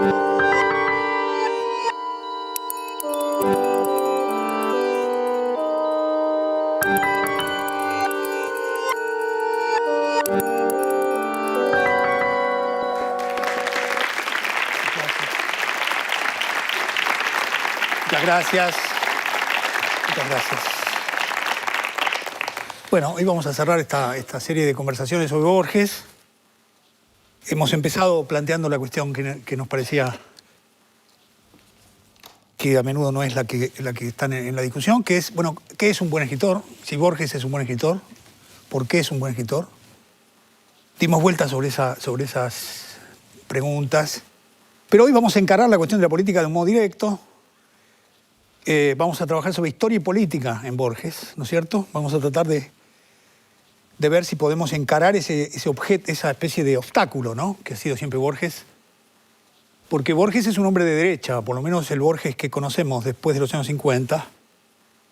Muchas gracias. Muchas gracias. Bueno, hoy vamos a cerrar esta serie de conversaciones sobre Borges. Hemos empezado planteando la cuestión que nos parecía que a menudo no es la que está en la discusión, que es, bueno, ¿qué es un buen escritor? Si Borges es un buen escritor, ¿por qué es un buen escritor? Dimos vueltas sobre esas preguntas, pero hoy vamos a encarar la cuestión de la política de un modo directo. Vamos a trabajar sobre historia y política en Borges, ¿no es cierto? Vamos a tratar de ver si podemos encarar ese objeto, esa especie de obstáculo, ¿no?, que ha sido siempre Borges. Porque Borges es un hombre de derecha, por lo menos el Borges que conocemos después de los años 50.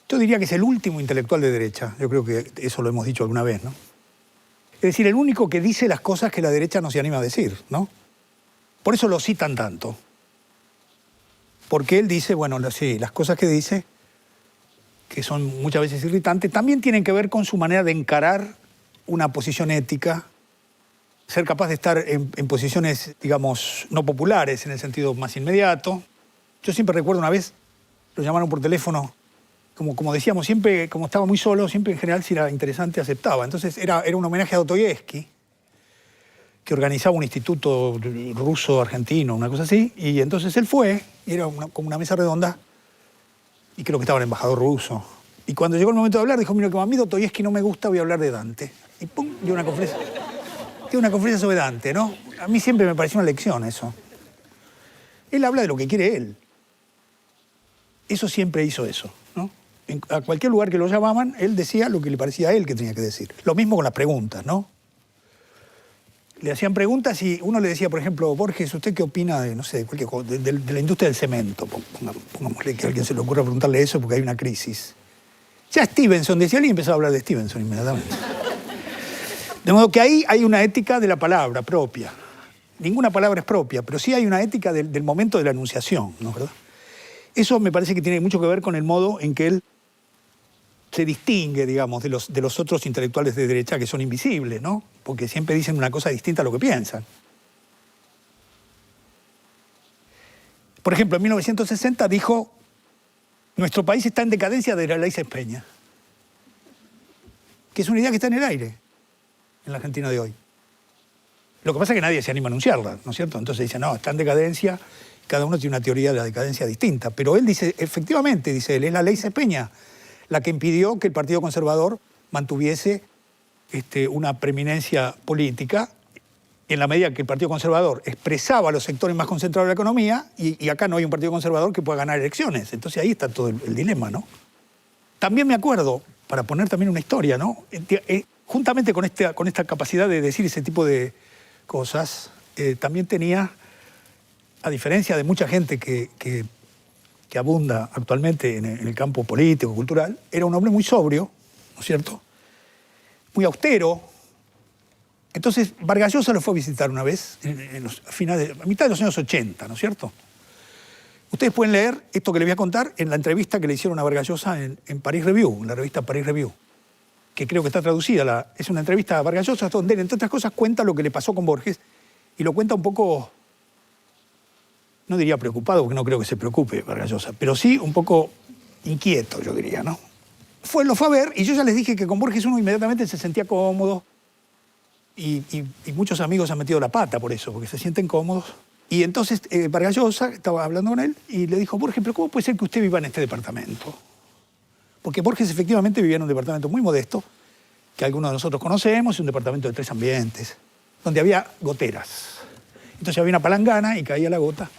Yo diría que es el último intelectual de derecha. Yo creo que eso lo hemos dicho alguna vez, ¿no? Es decir, el único que dice las cosas que la derecha no se anima a decir, ¿no? Por eso lo citan tanto. Porque él dice, bueno, sí, las cosas que dice, que son muchas veces irritantes, también tienen que ver con su manera de encarar una posición ética, ser capaz de estar en posiciones, digamos, no populares en el sentido más inmediato. Yo siempre recuerdo una vez, lo llamaron por teléfono, como decíamos, siempre, como estaba muy solo, siempre en general si era interesante aceptaba. Entonces era un homenaje a Dostoyevsky, que organizaba un instituto ruso-argentino, una cosa así, y entonces él fue, y era como una mesa redonda, y creo que estaba el embajador ruso. Y cuando llegó el momento de hablar, dijo, mira, como a mí Dostoyevsky no me gusta, voy a hablar de Dante. Y pum, dio una conferencia sobre Dante, ¿no? A mí siempre me pareció una lección eso. Él habla de lo que quiere él. Eso siempre hizo eso, ¿no? A cualquier lugar que lo llamaban, él decía lo que le parecía a él que tenía que decir. Lo mismo con las preguntas, ¿no? Le hacían preguntas y uno le decía, por ejemplo, Borges, ¿usted qué opina de, no sé, cualquier cosa, de la industria del cemento? Pongámosle que a alguien se le ocurra preguntarle eso porque hay una crisis. Ya Stevenson decía, y empezaba a hablar de Stevenson inmediatamente. De modo que ahí hay una ética de la palabra propia. Ninguna palabra es propia, pero sí hay una ética del momento de la enunciación, ¿no? ¿Verdad? Eso me parece que tiene mucho que ver con el modo en que él se distingue, digamos, de los otros intelectuales de derecha que son invisibles, ¿no? Porque siempre dicen una cosa distinta a lo que piensan. Por ejemplo, en 1960 dijo, nuestro país está en decadencia de la ley Sespeña, que es una idea que está en el aire en la Argentina de hoy. Lo que pasa es que nadie se anima a anunciarla, ¿no es cierto? Entonces dice, no, está en decadencia, cada uno tiene una teoría de la decadencia distinta. Pero él dice, efectivamente, dice él, es la ley Sespeña la que impidió que el Partido Conservador mantuviese una preeminencia política en la medida que el Partido Conservador expresaba a los sectores más concentrados de la economía y acá no hay un Partido Conservador que pueda ganar elecciones. Entonces ahí está todo el dilema, ¿no? También me acuerdo, para poner también una historia, ¿no? Juntamente con esta capacidad de decir ese tipo de cosas, también tenía, a diferencia de mucha gente que abunda actualmente en el campo político, cultural, era un hombre muy sobrio, ¿no es cierto? Muy austero. Entonces, Vargas Llosa lo fue a visitar una vez, a mitad de los años 80, ¿no es cierto? Ustedes pueden leer esto que les voy a contar en la entrevista que le hicieron a Vargas Llosa en Paris Review, en la revista Paris Review, que creo que está traducida. Es una entrevista a Vargas Llosa donde él, entre otras cosas, cuenta lo que le pasó con Borges y lo cuenta un poco, no diría preocupado, porque no creo que se preocupe Vargas Llosa, pero sí un poco inquieto, yo diría, ¿no? Lo fue a ver y yo ya les dije que con Borges uno inmediatamente se sentía cómodo y muchos amigos han metido la pata por eso, porque se sienten cómodos. Y entonces Vargas Llosa estaba hablando con él y le dijo, Borges, pero ¿cómo puede ser que usted viva en este departamento? Porque Borges efectivamente vivía en un departamento muy modesto, que algunos de nosotros conocemos, un departamento de 3 ambientes, donde había goteras. Entonces había una palangana y caía la gota.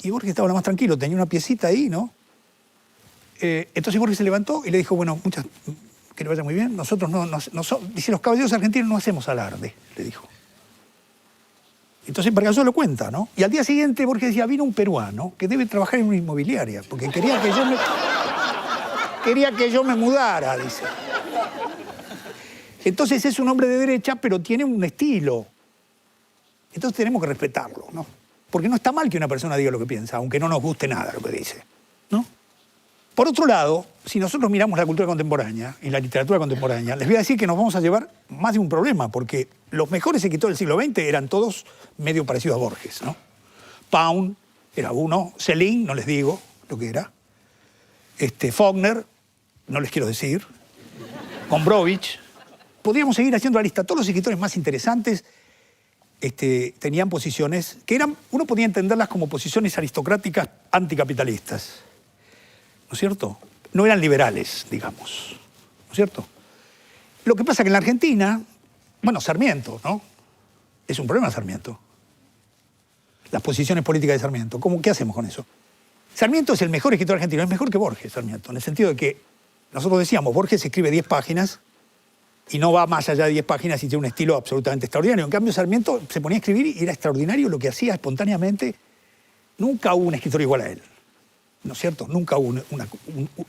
Y Borges estaba lo más tranquilo, tenía una piecita ahí, ¿no? Entonces Borges se levantó y le dijo, bueno, que le vaya muy bien, nosotros dice, los caballeros argentinos no hacemos alarde, le dijo. Entonces Vargas Llosa lo cuenta, ¿no? Y al día siguiente Borges decía, vino un peruano que debe trabajar en una inmobiliaria, porque quería que yo me mudara, dice. Entonces es un hombre de derecha, pero tiene un estilo. Entonces tenemos que respetarlo, ¿no? Porque no está mal que una persona diga lo que piensa, aunque no nos guste nada lo que dice, ¿no? Por otro lado, si nosotros miramos la cultura contemporánea y la literatura contemporánea, les voy a decir que nos vamos a llevar más de un problema, porque los mejores escritores del siglo XX eran todos medio parecidos a Borges, ¿no? Pound era uno, Céline, no les digo lo que era, Faulkner, no les quiero decir, Gombrowicz. Podríamos seguir haciendo la lista. Todos los escritores más interesantes tenían posiciones que eran, uno podía entenderlas como posiciones aristocráticas anticapitalistas, ¿no es cierto? No eran liberales, digamos, ¿no es cierto? Lo que pasa es que en la Argentina, bueno, Sarmiento, ¿no? Es un problema Sarmiento. Las posiciones políticas de Sarmiento. ¿Qué hacemos con eso? Sarmiento es el mejor escritor argentino, es mejor que Borges, Sarmiento, en el sentido de que nosotros decíamos, Borges escribe 10 páginas y no va más allá de 10 páginas y tiene un estilo absolutamente extraordinario. En cambio, Sarmiento se ponía a escribir y era extraordinario lo que hacía espontáneamente. Nunca hubo un escritor igual a él, ¿no es cierto? Nunca hubo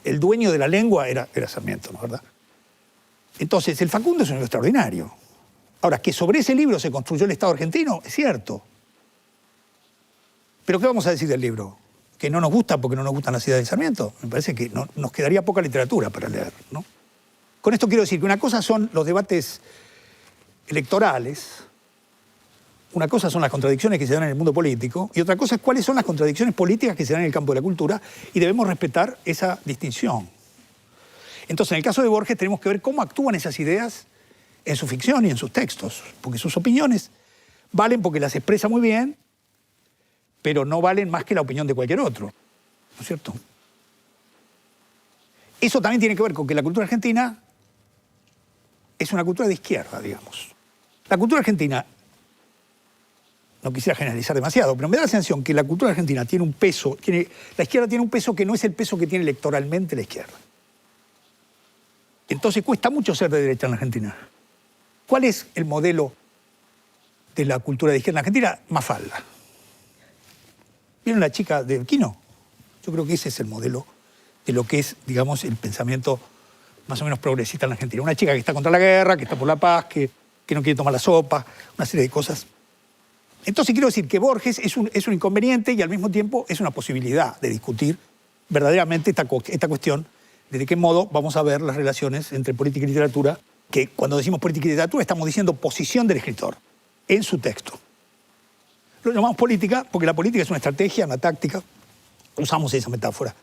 el dueño de la lengua era Sarmiento, ¿no es verdad? Entonces, el Facundo es un libro extraordinario. Ahora, que sobre ese libro se construyó el Estado argentino, es cierto. Pero ¿qué vamos a decir del libro? ¿Que no nos gusta porque no nos gustan las ideas de Sarmiento? Me parece que nos quedaría poca literatura para leer, ¿no? Con esto quiero decir que una cosa son los debates electorales, una cosa son las contradicciones que se dan en el mundo político, y otra cosa es cuáles son las contradicciones políticas que se dan en el campo de la cultura, y debemos respetar esa distinción. Entonces, en el caso de Borges tenemos que ver cómo actúan esas ideas en su ficción y en sus textos, porque sus opiniones valen porque las expresa muy bien, pero no valen más que la opinión de cualquier otro, ¿no es cierto? Eso también tiene que ver con que la cultura argentina es una cultura de izquierda, digamos. La cultura argentina, no quisiera generalizar demasiado, pero me da la sensación que la cultura argentina tiene un peso, la izquierda tiene un peso que no es el peso que tiene electoralmente la izquierda. Entonces cuesta mucho ser de derecha en la Argentina. ¿Cuál es el modelo de la cultura de izquierda en la Argentina? Mafalda. ¿Vieron la chica de Quino? Yo creo que ese es el modelo de lo que es, digamos, el pensamiento más o menos progresista en la Argentina. Una chica que está contra la guerra, que está por la paz, que no quiere tomar la sopa, una serie de cosas. Entonces quiero decir que Borges es un inconveniente y al mismo tiempo es una posibilidad de discutir verdaderamente esta cuestión de qué modo vamos a ver las relaciones entre política y literatura, que cuando decimos política y literatura estamos diciendo posición del escritor en su texto. Lo llamamos política porque la política es una estrategia, una táctica. Usamos esa metáfora.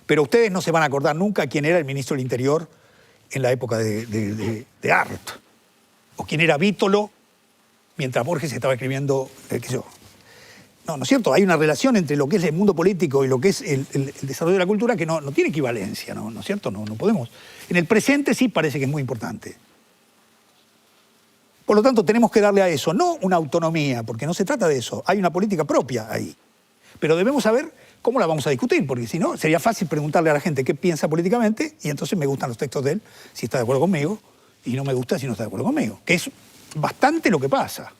Pero ustedes no se van a acordar nunca quién era el ministro del Interior en la época de Art. O quién era Vítolo mientras Borges estaba escribiendo, qué sé yo. No, ¿no es cierto? Hay una relación entre lo que es el mundo político y lo que es el desarrollo de la cultura que no tiene equivalencia, ¿no es cierto? No podemos. En el presente sí parece que es muy importante. Por lo tanto, tenemos que darle a eso, no una autonomía, porque no se trata de eso. Hay una política propia ahí. Pero debemos saber cómo la vamos a discutir, porque si no, sería fácil preguntarle a la gente qué piensa políticamente y entonces me gustan los textos de él si está de acuerdo conmigo y no me gusta si no está de acuerdo conmigo, que es bastante lo que pasa.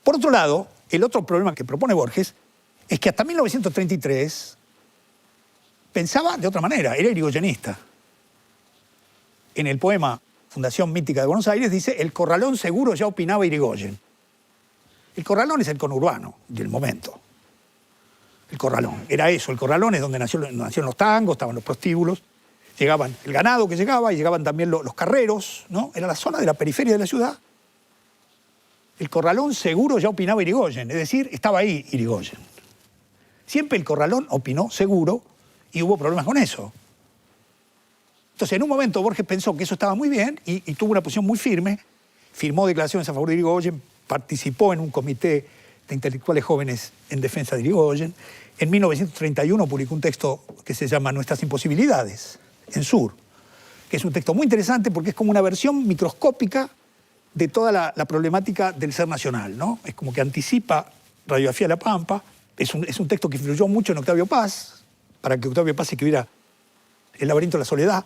Por otro lado, el otro problema que propone Borges es que hasta 1933 pensaba de otra manera, era irigoyenista. En el poema Fundación Mítica de Buenos Aires dice: el Corralón seguro ya opinaba Irigoyen. El Corralón es el conurbano del momento. El Corralón, era eso, el Corralón es donde nacieron los tangos, estaban los prostíbulos, llegaban el ganado que llegaba y llegaban también los carreros, ¿no? Era la zona de la periferia de la ciudad. El Corralón seguro ya opinaba Irigoyen, es decir, estaba ahí Irigoyen. Siempre el Corralón opinó seguro y hubo problemas con eso. Entonces, en un momento Borges pensó que eso estaba muy bien y tuvo una posición muy firme, firmó declaraciones a favor de Irigoyen, participó en un comité de intelectuales jóvenes en defensa de Irigoyen. En 1931 publicó un texto que se llama Nuestras imposibilidades, en Sur, que es un texto muy interesante porque es como una versión microscópica de toda la problemática del ser nacional, ¿no? Es como que anticipa Radiografía de la Pampa. Es un texto que influyó mucho en Octavio Paz, para que Octavio Paz escribiera El laberinto de la soledad,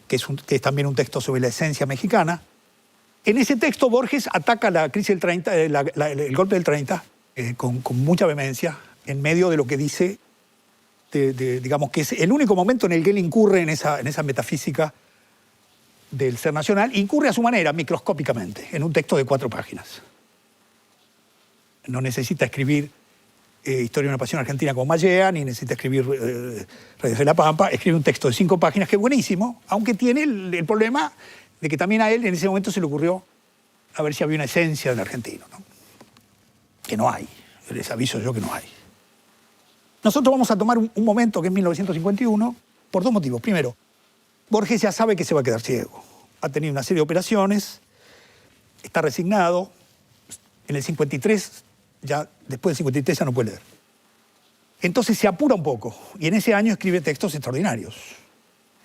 que es también un texto sobre la esencia mexicana. En ese texto Borges ataca la crisis del 30, el golpe del 30 con mucha vehemencia, en medio de lo que dice, digamos que es el único momento en el que él incurre en esa metafísica del ser nacional, incurre a su manera, microscópicamente, en un texto de 4 páginas. no necesita escribir Historia de una pasión argentina como Mallea, ni necesita escribir Reyes de la Pampa. Escribe un texto de 5 páginas que es buenísimo, aunque tiene el problema de que también a él en ese momento se le ocurrió a ver si había una esencia del argentino, ¿no? Que no hay. Les aviso yo que no hay. Nosotros vamos a tomar un momento que es 1951 por 2 motivos. Primero, Borges ya sabe que se va a quedar ciego. Ha tenido una serie de operaciones, está resignado. En el 53, después del 53 ya no puede leer. Entonces se apura un poco y en ese año escribe textos extraordinarios.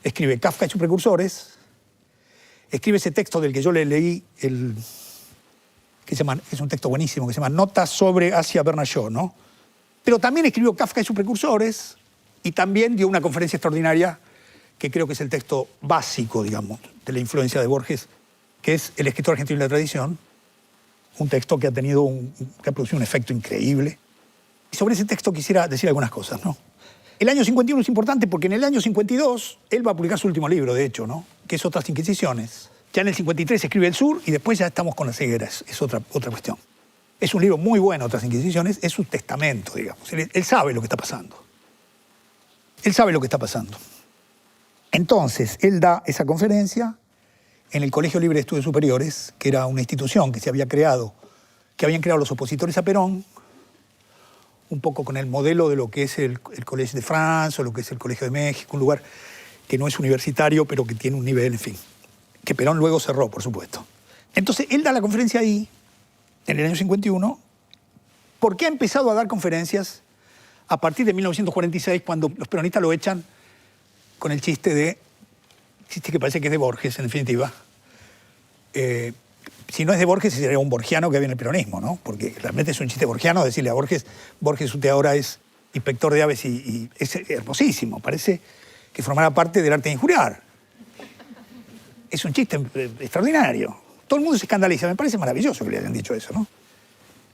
Escribe Kafka y sus precursores, escribe ese texto del que yo le leí, que es un texto buenísimo, que se llama Notas sobre Asia Bernachot, ¿no? Pero también escribió Kafka y sus precursores y también dio una conferencia extraordinaria que creo que es el texto básico, digamos, de la influencia de Borges, que es El escritor argentino de la tradición, un texto que ha producido un efecto increíble. Y sobre ese texto quisiera decir algunas cosas, ¿no? El año 51 es importante porque en el año 52 él va a publicar su último libro, de hecho, ¿no? Que es Otras Inquisiciones. Ya en el 53 escribe El Sur y después ya estamos con la ceguera, es otra cuestión. Es un libro muy bueno, Otras Inquisiciones, es su testamento, digamos. Él sabe lo que está pasando. Él sabe lo que está pasando. Entonces, él da esa conferencia en el Colegio Libre de Estudios Superiores, que era una institución que habían creado los opositores a Perón, un poco con el modelo de lo que es el Collège de France o lo que es el Colegio de México, un lugar que no es universitario, pero que tiene un nivel, en fin, que Perón luego cerró, por supuesto. Entonces, él da la conferencia ahí, en el año 51, porque ha empezado a dar conferencias a partir de 1946, cuando los peronistas lo echan con el chiste que parece que es de Borges, en definitiva. Si no es de Borges, sería un borgiano que había en el peronismo, ¿no? Porque realmente es un chiste borgiano decirle a Borges, usted ahora es inspector de aves y es hermosísimo, parece que formara parte del arte de injuriar. Es un chiste extraordinario. Todo el mundo se escandaliza, me parece maravilloso que le hayan dicho eso, ¿no?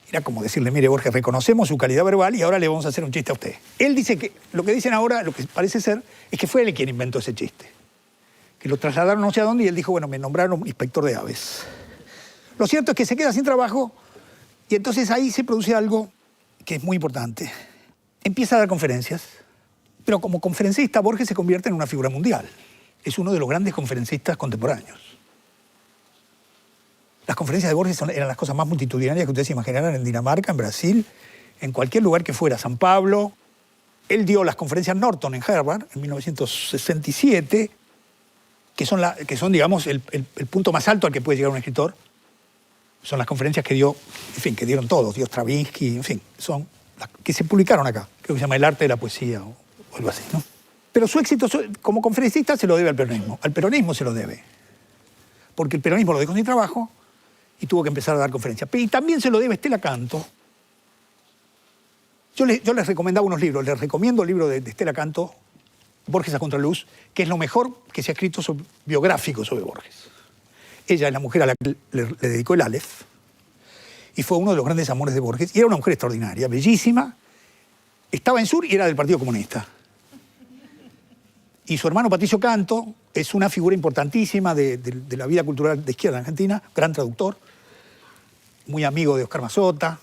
Era como decirle, mire Borges, reconocemos su calidad verbal y ahora le vamos a hacer un chiste a usted. Él dice que lo que dicen ahora, lo que parece ser, es que fue él quien inventó ese chiste. Que lo trasladaron no sé a dónde y él dijo, bueno, me nombraron inspector de aves. Lo cierto es que se queda sin trabajo y entonces ahí se produce algo que es muy importante. Empieza a dar conferencias, pero como conferencista Borges se convierte en una figura mundial. Es uno de los grandes conferencistas contemporáneos. Las conferencias de Borges eran las cosas más multitudinarias que ustedes se imaginarán en Dinamarca, en Brasil, en cualquier lugar que fuera, San Pablo. Él dio las conferencias Norton en Harvard en 1967, que son digamos, el punto más alto al que puede llegar un escritor. Son las conferencias que dio, en fin, que dieron todos, dio Stravinsky, en fin, son las que se publicaron acá. Creo que se llama El arte de la poesía o algo así, ¿no? Pero su éxito como conferencista se lo debe al peronismo. Al peronismo se lo debe. Porque el peronismo lo dejó sin trabajo y tuvo que empezar a dar conferencias. Y también se lo debe a Estela Canto. Yo les recomendaba unos libros. Les recomiendo el libro de Estela Canto, Borges a contraluz, que es lo mejor que se ha escrito biográfico sobre Borges. Ella es la mujer a la que le dedicó el Aleph y fue uno de los grandes amores de Borges. Y era una mujer extraordinaria, bellísima. Estaba en Sur y era del Partido Comunista. Y su hermano Patricio Canto es una figura importantísima de la vida cultural de izquierda en Argentina, gran traductor, muy amigo de Oscar Mazota.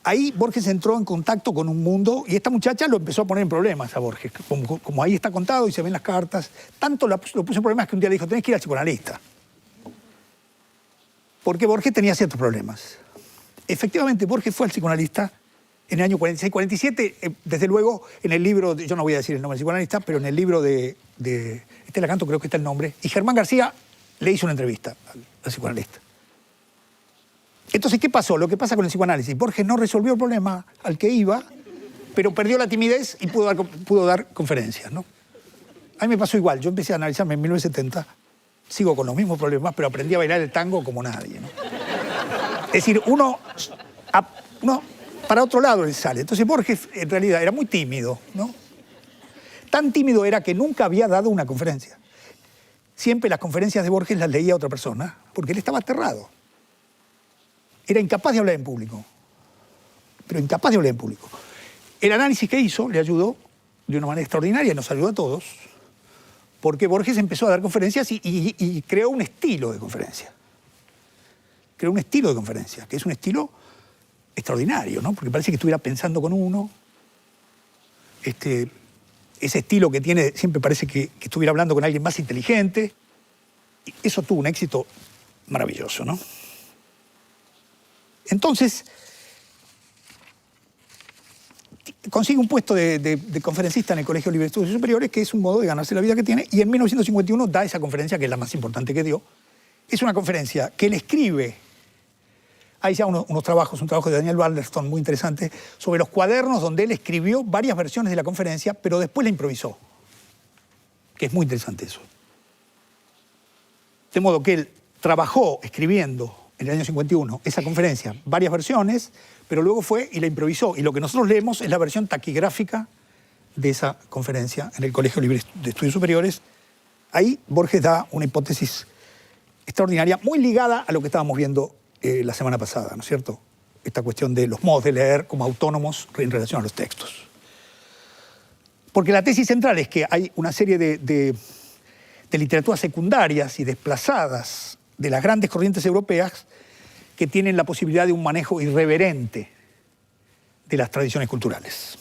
Ahí Borges entró en contacto con un mundo y esta muchacha lo empezó a poner en problemas a Borges. Como ahí está contado y se ven las cartas, tanto lo puso en problemas que un día le dijo, tenés que ir al psicoanalista. Porque Borges tenía ciertos problemas. Efectivamente, Borges fue al psicoanalista en el año 46-47, desde luego, en el libro, yo no voy a decir el nombre del psicoanalista, pero en el libro de Estela Canto creo que está el nombre, y Germán García le hizo una entrevista al psicoanalista. Entonces, ¿qué pasó? Lo que pasa con el psicoanálisis. Borges no resolvió el problema al que iba, pero perdió la timidez y pudo dar conferencias, ¿no? A mí me pasó igual. Yo empecé a analizarme en 1970, sigo con los mismos problemas, pero aprendí a bailar el tango como nadie, ¿no? Es decir, uno para otro lado le sale. Entonces Borges, en realidad, era muy tímido, ¿no? Tan tímido era que nunca había dado una conferencia. Siempre las conferencias de Borges las leía otra persona, porque él estaba aterrado. Era incapaz de hablar en público. Pero incapaz de hablar en público. El análisis que hizo le ayudó de una manera extraordinaria, nos ayudó a todos, porque Borges empezó a dar conferencias y creó un estilo de conferencia. Creó un estilo de conferencia, que es un estilo extraordinario, ¿no? Porque parece que estuviera pensando con uno. Ese estilo que tiene, siempre parece que estuviera hablando con alguien más inteligente. Y eso tuvo un éxito maravilloso, ¿no? Entonces, consigue un puesto de conferencista en el Colegio Libre de Estudios Superiores, que es un modo de ganarse la vida que tiene, y en 1951 da esa conferencia, que es la más importante que dio. Es una conferencia que él escribe. Hay ya unos trabajos, un trabajo de Daniel Balderston muy interesante, sobre los cuadernos donde él escribió varias versiones de la conferencia, pero después la improvisó. Que es muy interesante eso. De modo que él trabajó escribiendo en el año 51 esa conferencia, varias versiones, pero luego fue y la improvisó. Y lo que nosotros leemos es la versión taquigráfica de esa conferencia en el Colegio Libre de Estudios Superiores. Ahí Borges da una hipótesis extraordinaria, muy ligada a lo que estábamos viendo la semana pasada, ¿no es cierto? Esta cuestión de los modos de leer como autónomos en relación a los textos. Porque la tesis central es que hay una serie de literaturas secundarias y desplazadas de las grandes corrientes europeas que tienen la posibilidad de un manejo irreverente de las tradiciones culturales,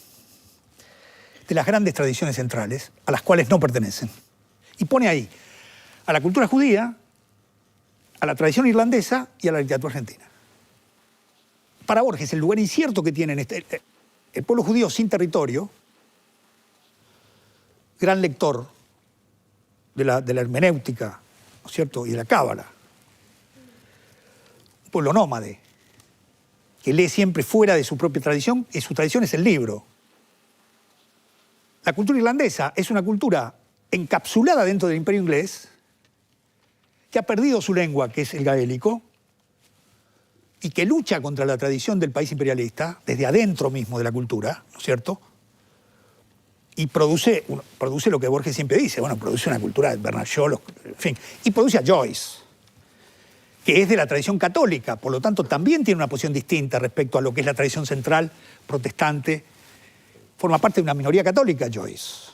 de las grandes tradiciones centrales a las cuales no pertenecen. Y pone ahí a la cultura judía, a la tradición irlandesa y a la literatura argentina. Para Borges, el lugar incierto que tiene el pueblo judío sin territorio, gran lector de la hermenéutica, ¿no es cierto?, y de la cábala, un pueblo nómade, que lee siempre fuera de su propia tradición, y su tradición es el libro. La cultura irlandesa es una cultura encapsulada dentro del imperio inglés, que ha perdido su lengua, que es el gaélico, y que lucha contra la tradición del país imperialista, desde adentro mismo de la cultura, ¿no es cierto? Y produce lo que Borges siempre dice, bueno, produce una cultura de Bernard Shaw, en fin, y produce a Joyce, que es de la tradición católica, por lo tanto también tiene una posición distinta respecto a lo que es la tradición central protestante. Forma parte de una minoría católica, Joyce,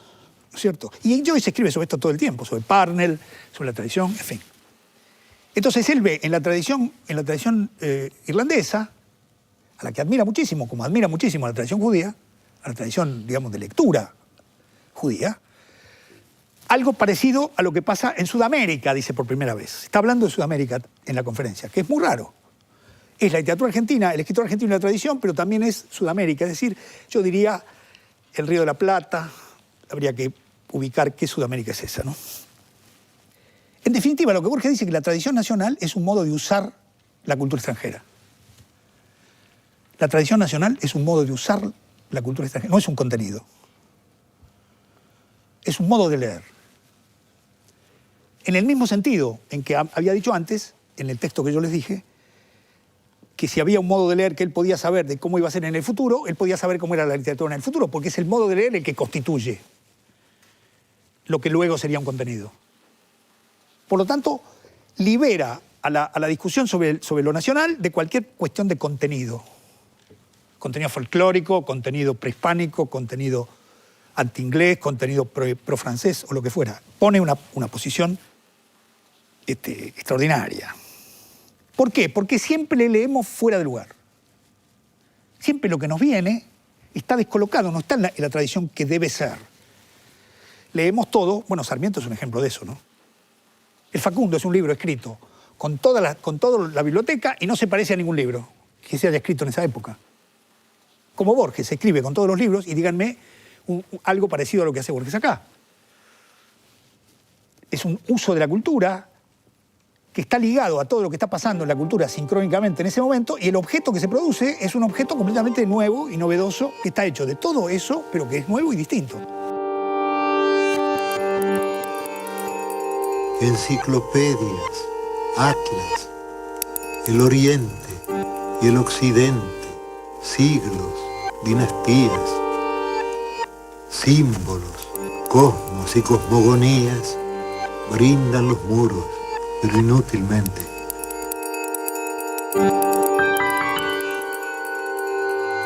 ¿no es cierto? Y Joyce escribe sobre esto todo el tiempo, sobre Parnell, sobre la tradición, en fin. Entonces él ve en la tradición irlandesa, a la que admira muchísimo, como admira muchísimo a la tradición judía, a la tradición, digamos, de lectura judía, algo parecido a lo que pasa en Sudamérica, dice por primera vez. Está hablando de Sudamérica en la conferencia, que es muy raro. Es la literatura argentina, el escritor argentino y la tradición, pero también es Sudamérica. Es decir, yo diría el Río de la Plata, habría que ubicar qué Sudamérica es esa, ¿no? En definitiva, lo que Borges dice es que la tradición nacional es un modo de usar la cultura extranjera. La tradición nacional es un modo de usar la cultura extranjera, no es un contenido. Es un modo de leer. En el mismo sentido en que había dicho antes, en el texto que yo les dije, que si había un modo de leer que él podía saber de cómo iba a ser en el futuro, él podía saber cómo era la literatura en el futuro, porque es el modo de leer el que constituye lo que luego sería un contenido. Por lo tanto, libera a la discusión sobre lo nacional de cualquier cuestión de contenido. Contenido folclórico, contenido prehispánico, contenido anti-inglés, contenido pro-francés o lo que fuera. Pone una posición extraordinaria. ¿Por qué? Porque siempre le leemos fuera de lugar. Siempre lo que nos viene está descolocado, no está en la tradición que debe ser. Leemos todo, bueno, Sarmiento es un ejemplo de eso, ¿no? El Facundo es un libro escrito con toda la biblioteca y no se parece a ningún libro que se haya escrito en esa época. Como Borges, se escribe con todos los libros y díganme algo parecido a lo que hace Borges acá. Es un uso de la cultura que está ligado a todo lo que está pasando en la cultura sincrónicamente en ese momento, y el objeto que se produce es un objeto completamente nuevo y novedoso que está hecho de todo eso, pero que es nuevo y distinto. Enciclopedias, atlas, el oriente y el occidente, siglos, dinastías, símbolos, cosmos y cosmogonías brindan los muros, pero inútilmente.